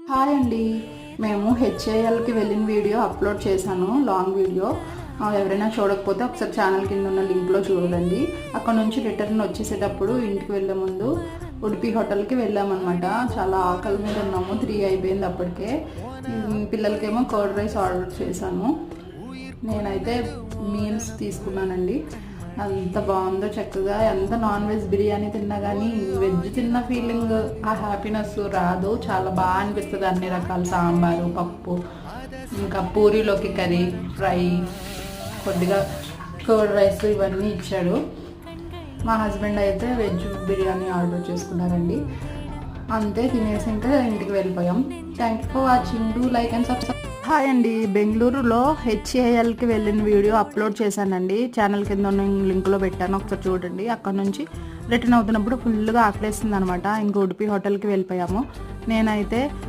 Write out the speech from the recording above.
Hi అండి, మేము హెచ్ఏఎల్కి వెళ్ళిన వీడియో అప్లోడ్ చేశాను, లాంగ్ వీడియో. ఎవరైనా చూడకపోతే ఒకసారి ఛానల్ కింద ఉన్న లింక్లో చూడండి. అక్కడ నుంచి రిటర్న్ వచ్చేసేటప్పుడు ఇంటికి వెళ్ళే ముందు ఉడిపి హోటల్కి వెళ్ళామన్నమాట. చాలా ఆకలి మీద ఉన్నాము, 3 అయిపోయింది అప్పటికే. పిల్లలకేమో కర్డ్ రైస్ ఆర్డర్ చేశాను. నేనైతే మీల్స్ తీసుకున్నానండి. అంత బాగుందో చక్కగా. ఎంత నాన్ వెజ్ బిర్యానీ తిన్నా కానీ వెజ్ తిన్న ఫీలింగ్, ఆ హ్యాపీనెస్ రాదు. చాలా బాగా అనిపిస్తుంది. అన్ని రకాల సాంబారు, పప్పు, ఇంకా పూరీలోకి కర్రీ, ఫ్రై, కొద్దిగా కర్డ్ రైస్ ఇవన్నీ ఇచ్చాడు. మా హస్బెండ్ అయితే వెజ్ బిర్యానీ ఆర్డర్ చేసుకున్నారండి. అంతే, తినేసి ఇంకా ఇంటికి వెళ్ళిపోయాం. Thank you for watching. Do like and subscribe. Hi అండి, బెంగళూరులో హెచ్ఏఎల్కి వెళ్ళిన వీడియో అప్లోడ్ చేశానండి. ఛానల్ కింద ఉన్న లింక్లో పెట్టాను, ఒకసారి చూడండి. అక్కడ నుంచి రిటర్న్ అవుతున్నప్పుడు ఫుల్గా ఆకలేస్తుంది అనమాట. ఇంక ఉడిపి హోటల్కి వెళ్ళిపోయాము. నేనైతే